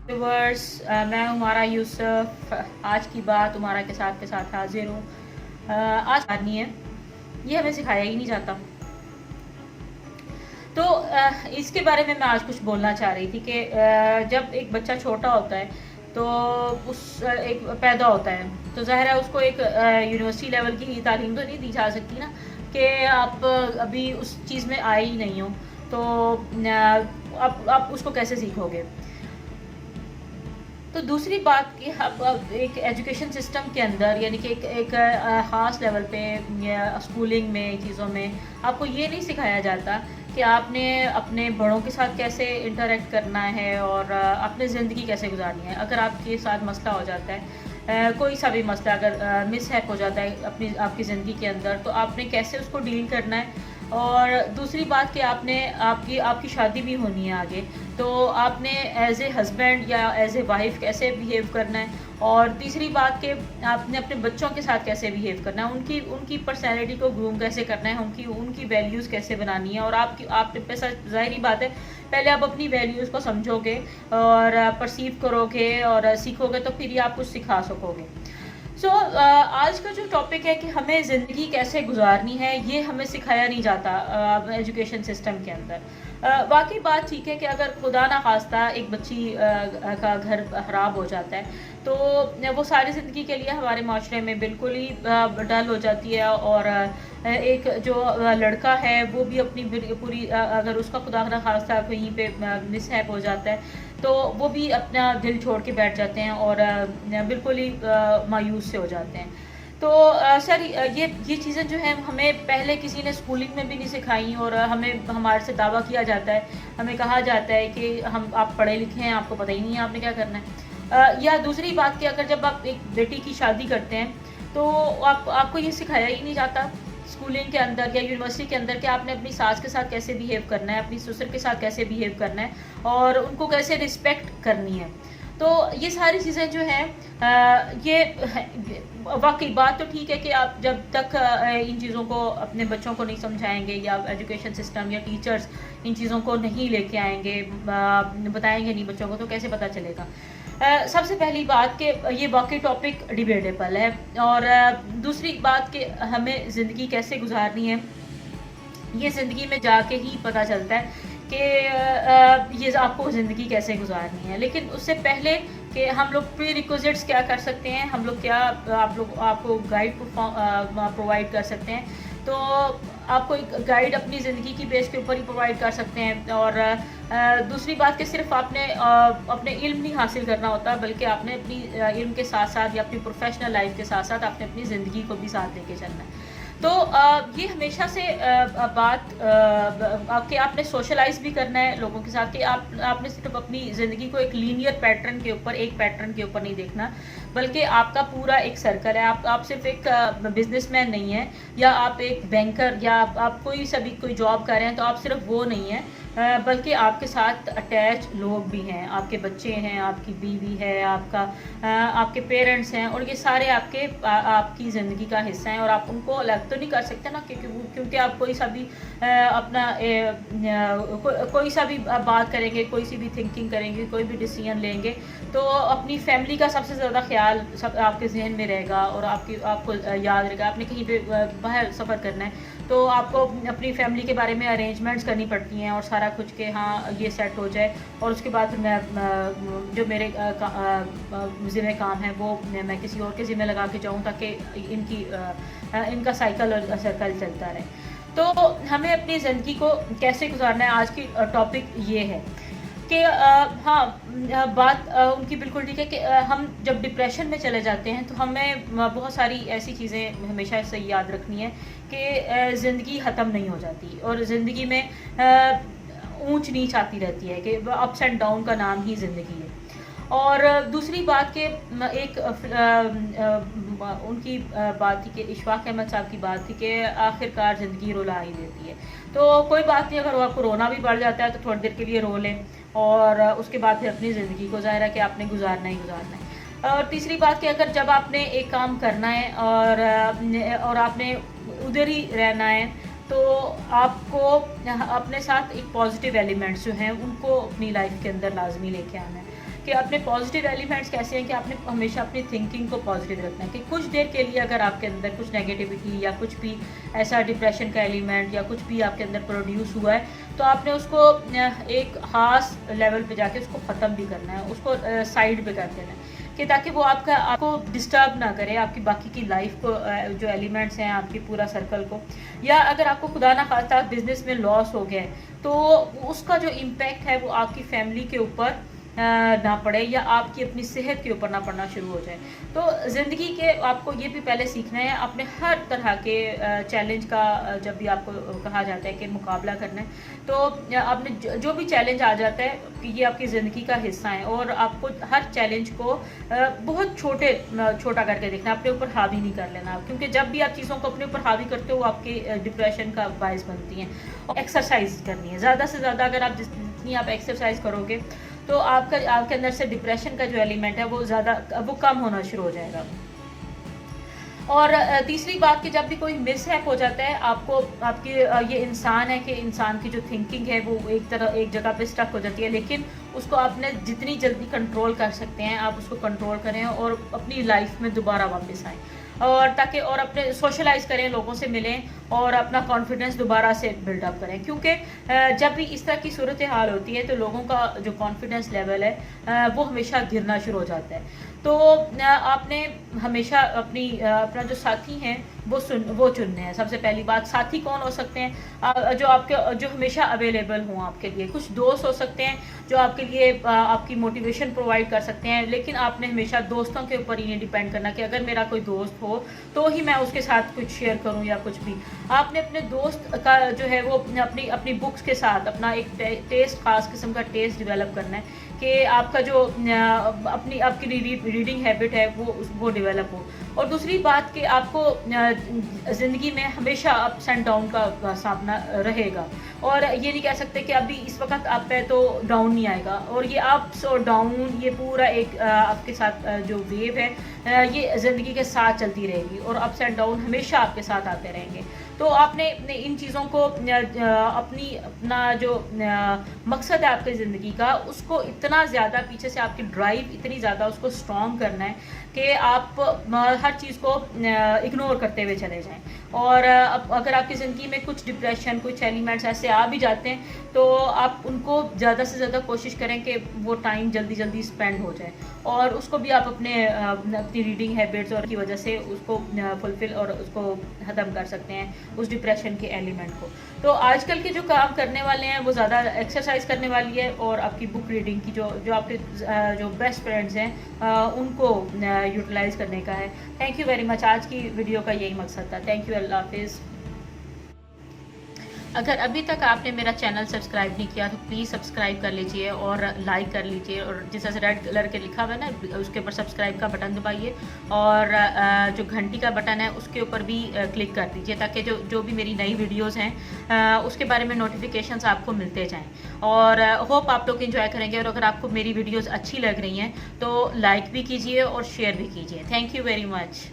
Viewers, मैं हमारा यूसुफ आज की बात हमारा के साथ हाजिर हूँ। आज आदमी है, ये हमें सिखाया ही नहीं जाता। तो इसके बारे में मैं आज कुछ बोलना चाह रही थी कि जब एक बच्चा छोटा होता है तो उस एक पैदा होता है तो ज़ाहिर है उसको एक यूनिवर्सिटी लेवल की तालीम तो नहीं दी जा सकती ना, कि आप अभी उस चीज़ में आए ही नहीं हो, तो आप उसको कैसे सीखोगे। तो दूसरी बात कि अब एक एजुकेशन सिस्टम के अंदर यानी कि एक ख़ास लेवल पे या स्कूलिंग में चीज़ों में आपको ये नहीं सिखाया जाता कि आपने अपने बड़ों के साथ कैसे इंटरेक्ट करना है और अपनी ज़िंदगी कैसे गुजारनी है। अगर आपके साथ मसला हो जाता है, कोई सा भी मसला अगर मिसहैप हो जाता है अपनी आपकी ज़िंदगी के अंदर, तो आपने कैसे उसको डील करना है। और दूसरी बात कि आपकी शादी भी होनी है आगे, तो आपने एज़ ए हस्बैंड या एज़ ए वाइफ कैसे बिहेव करना है। और तीसरी बात कि आपने अपने बच्चों के साथ कैसे बिहेव करना है, उनकी पर्सनैलिटी को ग्रूम कैसे करना है, उनकी वैल्यूज़ कैसे बनानी है। और आपके पे ज़ाहिरी बात है, पहले आप अपनी वैल्यूज़ को समझोगे और परसीव करोगे और सीखोगे, तो फिर ही आप कुछ सिखा सकोगे। आज का जो टॉपिक है कि हमें ज़िंदगी कैसे गुजारनी है, ये हमें सिखाया नहीं जाता एजुकेशन सिस्टम के अंदर। बाकी बात ठीक है कि अगर खुदा ना खास्ता एक बच्ची का घर ख़राब हो जाता है, तो वो सारी ज़िंदगी के लिए हमारे माशरे में बिल्कुल ही डल हो जाती है। और एक जो लड़का है वो भी अपनी पूरी अगर उसका खुदा ना खास्ता कहीं पे मिसहैप हो जाता है, तो वो भी अपना दिल छोड़ के बैठ जाते हैं और बिल्कुल ही मायूस से हो जाते हैं। तो सर, ये चीज़ें जो हैं हमें पहले किसी ने स्कूलिंग में भी नहीं सिखाई, और हमारे से दावा किया जाता है, हमें कहा जाता है कि आप पढ़े लिखे हैं, आपको पता ही नहीं है आपने क्या करना है। या दूसरी बात कि अगर जब आप एक बेटी की शादी करते हैं, तो आपको ये सिखाया ही नहीं जाता स्कूलिंग के अंदर या यूनिवर्सिटी के अंदर कि आपने अपनी सास के साथ कैसे बिहेव करना है, अपनी ससुर के साथ कैसे बिहेव करना है और उनको कैसे रिस्पेक्ट करनी है। तो ये सारी चीज़ें जो हैं, ये वाकई बात तो ठीक है कि आप जब तक इन चीज़ों को अपने बच्चों को नहीं समझाएंगे या एजुकेशन सिस्टम या टीचर्स इन चीज़ों को नहीं लेके आएंगे, बताएंगे नहीं बच्चों को, तो कैसे पता चलेगा। सबसे पहली बात कि ये वाकई टॉपिक डिबेटेबल है। और दूसरी बात कि हमें ज़िंदगी कैसे गुजारनी है, ये ज़िंदगी में जाके ही पता चलता है कि ये आपको ज़िंदगी कैसे गुजारनी है। लेकिन उससे पहले कि हम लोग प्री रिक्विजिट्स क्या कर सकते हैं, हम लोग क्या आपको गाइड प्रोवाइड कर सकते हैं। तो आपको एक गाइड अपनी ज़िंदगी की बेस के ऊपर ही प्रोवाइड कर सकते हैं। और दूसरी बात कि सिर्फ आपने अपने इल्म नहीं हासिल करना होता, बल्कि आपने अपनी इल्म के साथ साथ या अपनी प्रोफेशनल लाइफ के साथ साथ आपने अपनी ज़िंदगी को भी साथ लेके चलना है। तो ये हमेशा से बात कि आपने सोशलाइज भी करना है लोगों के साथ, कि आपने सिर्फ अपनी ज़िंदगी को एक लीनियर पैटर्न के ऊपर, एक पैटर्न के ऊपर नहीं देखना, बल्कि आपका पूरा एक सर्कल है। आप सिर्फ एक बिजनेसमैन नहीं है, या आप एक बैंकर, या आप कोई जॉब कर रहे हैं, तो आप सिर्फ वो नहीं है, बल्कि आपके साथ अटैच लोग भी हैं, आपके बच्चे हैं, आपकी बीवी है, आपके पेरेंट्स हैं, और ये सारे आपकी ज़िंदगी का हिस्सा हैं। और आप उनको अलग तो नहीं कर सकते ना, क्योंकि आप कोई सा भी कोई सा भी बात करेंगे, कोई सी भी थिंकिंग करेंगे, कोई भी डिसीजन लेंगे, तो अपनी फैमिली का सबसे ज़्यादा ख्याल सब आपके जहन में रहेगा। और आपको याद रहेगा, आपने कहीं पे बाहर सफ़र करना है, तो आपको अपनी फैमिली के बारे में अरेंजमेंट्स करनी पड़ती हैं और सारा कुछ के हाँ ये सेट हो जाए, और उसके बाद फिर मैं जो मेरे ज़िम्मे काम है वो मैं किसी और के ज़िम्मे लगा के जाऊँ, ताकि इनका साइकिल और सर्कल चलता रहे। तो हमें अपनी ज़िंदगी को कैसे गुजारना है, आज की टॉपिक ये है कि बात उनकी बिल्कुल ठीक है कि हम जब डिप्रेशन में चले जाते हैं, तो हमें बहुत सारी ऐसी चीज़ें हमेशा से याद रखनी है कि ज़िंदगी ख़त्म नहीं हो जाती, और ज़िंदगी में ऊंच नीच आती रहती है, कि अप्स एंड डाउन का नाम ही ज़िंदगी है। और दूसरी बात कि एक उनकी बात थी कि इशफाक अहमद साहब की बात थी कि आखिरकार ज़िंदगी रुला ही देती है। तो कोई बात नहीं, अगर आपको रोना भी बढ़ जाता है तो थोड़ी देर के लिए रो लें, और उसके बाद फिर अपनी ज़िंदगी को ज़ाहिर है कि आपने गुजारना ही गुजारना है। और तीसरी बात कि अगर जब आपने एक काम करना है और आपने उधर ही रहना है, तो आपको अपने साथ एक पॉजिटिव एलिमेंट्स जो हैं उनको अपनी लाइफ के अंदर लाजमी लेके आना है। کہ اپنے پازیٹیو ایلیمنٹس کیسے ہیں کہ آپ نے ہمیشہ اپنی تھنکنگ کو پازیٹیو رکھنا ہے کہ کچھ دیر کے لیے اگر آپ کے اندر کچھ نیگیٹیوٹی یا کچھ بھی ایسا ڈپریشن کا ایلیمنٹ یا کچھ بھی آپ کے اندر پروڈیوس ہوا ہے تو آپ نے اس کو ایک خاص لیول پہ جا کے اس کو ختم بھی کرنا ہے، اس کو سائڈ پہ کر دینا ہے کہ تاکہ وہ آپ کو ڈسٹرب نہ کرے آپ کی باقی کی لائف کو، جو ایلیمنٹس ہیں آپ کی پورا سرکل کو. یا اگر آپ کو خدا نہ خواستہ بزنس میں لاس ہو گیا ہے تو اس کا جو امپیکٹ ہے وہ آپ کی فیملی کے اوپر نہ پڑے یا آپ کی اپنی صحت کے اوپر نہ پڑنا شروع ہو جائے. تو زندگی کے آپ کو یہ بھی پہلے سیکھنا ہے اپنے ہر طرح کے چیلنج کا، جب بھی آپ کو کہا جاتا ہے کہ مقابلہ کرنا ہے تو آپ نے جو بھی چیلنج آ جاتا ہے کہ یہ آپ کی زندگی کا حصہ ہے اور آپ کو ہر چیلنج کو بہت چھوٹا کر کے دیکھنا ہے، اپنے اوپر حاوی نہیں کر لینا، کیونکہ جب بھی آپ چیزوں کو اپنے اوپر حاوی کرتے ہو وہ آپ کے ڈپریشن کا باعث بنتی ہیں. اور ایکسرسائز کرنی ہے زیادہ سے زیادہ، اگر آپ جتنی آپ ایکسرسائز کرو گے تو آپ کے اندر سے ڈپریشن کا جو ایلیمنٹ ہے وہ کم ہونا شروع ہو جائے گا. اور تیسری بات کہ جب بھی کوئی مس ہیپ ہو جاتا ہے آپ کی یہ انسان ہے کہ انسان کی جو تھنکنگ ہے وہ ایک جگہ پہ اسٹک ہو جاتی ہے، لیکن اس کو آپ نے جتنی جلدی کنٹرول کر سکتے ہیں آپ اس کو کنٹرول کریں اور اپنی لائف میں دوبارہ واپس آئیں اور اپنے سوشلائز کریں، لوگوں سے ملیں اور اپنا کانفیڈنس دوبارہ سے بلڈ اپ کریں. کیونکہ جب بھی اس طرح کی صورتحال ہوتی ہے تو لوگوں کا جو کانفیڈنس لیول ہے وہ ہمیشہ گرنا شروع ہو جاتا ہے. تو آپ نے ہمیشہ اپنا جو ساتھی ہیں وہ چننے ہیں. سب سے پہلی بات، ساتھی کون ہو سکتے ہیں جو ہمیشہ اویلیبل ہوں آپ کے لیے. کچھ دوست ہو سکتے ہیں جو آپ کے لیے آپ کی موٹیویشن پرووائڈ کر سکتے ہیں، لیکن آپ نے ہمیشہ دوستوں کے اوپر ہی نہیں ڈیپینڈ کرنا کہ اگر میرا کوئی دوست ہو تو ہی میں اس کے ساتھ کچھ شیئر کروں یا کچھ بھی. آپ نے اپنے دوست کا جو ہے وہ اپنی بکس کے ساتھ اپنا ایک ٹیسٹ، خاص قسم کا ٹیسٹ ڈیولپ کرنا ہے کہ آپ کا جو آپ کی ریڈنگ ہیبٹ ہے وہ ڈیولپ ہو. اور دوسری بات کہ آپ کو زندگی میں ہمیشہ اپس اینڈ ڈاؤن کا سامنا رہے گا اور یہ نہیں کہہ سکتے کہ ابھی اس وقت اپ ہے تو ڈاؤن نہیں آئے گا. اور یہ اپس اور ڈاؤن یہ پورا ایک آپ کے ساتھ جو ویو ہے یہ زندگی کے ساتھ چلتی رہے گی اور اپس اینڈ ڈاؤن ہمیشہ آپ کے ساتھ آتے رہیں گے. تو آپ نے ان چیزوں کو اپنا جو مقصد ہے آپ کی زندگی کا اس کو اتنا زیادہ پیچھے سے آپ کی ڈرائیو اتنی زیادہ اس کو اسٹرانگ کرنا ہے کہ آپ ہر چیز کو اگنور کرتے ہوئے چلے جائیں. اور اگر آپ کی زندگی میں کچھ ڈپریشن، کچھ ایلیمنٹس ایسے آ بھی جاتے ہیں تو آپ ان کو زیادہ سے زیادہ کوشش کریں کہ وہ ٹائم جلدی اسپینڈ ہو جائے اور اس کو بھی آپ اپنی ریڈنگ ہیبٹس اور کی وجہ سے اس کو فلفل اور اس کو ختم کر سکتے ہیں اس ڈپریشن کے ایلیمنٹ کو. تو آج کل کے جو کام کرنے والے ہیں وہ زیادہ ایکسرسائز کرنے والی ہے اور آپ کی بک ریڈنگ کی جو آپ کے جو بیسٹ فرینڈز ہیں ان کو یوٹیلائز کرنے کا ہے. Thank you very much. آج کی ویڈیو کا یہی مقصد تھا. Thank you. اللہ حافظ. اگر ابھی تک آپ نے میرا چینل سبسکرائب نہیں کیا تو پلیز سبسکرائب کر لیجئے اور لائک کر لیجئے اور جس طرح سے ریڈ کلر کے لکھا ہوا ہے نا اس کے اوپر سبسکرائب کا بٹن دبائیے اور جو گھنٹی کا بٹن ہے اس کے اوپر بھی کلک کر دیجئے تاکہ جو بھی میری نئی ویڈیوز ہیں اس کے بارے میں نوٹیفیکیشنز آپ کو ملتے جائیں. اور ہوپ آپ لوگ انجوائے کریں گے اور اگر آپ کو میری ویڈیوز اچھی لگ رہی ہیں تو لائک بھی کیجئے اور شیئر بھی کیجئے. Thank you very much.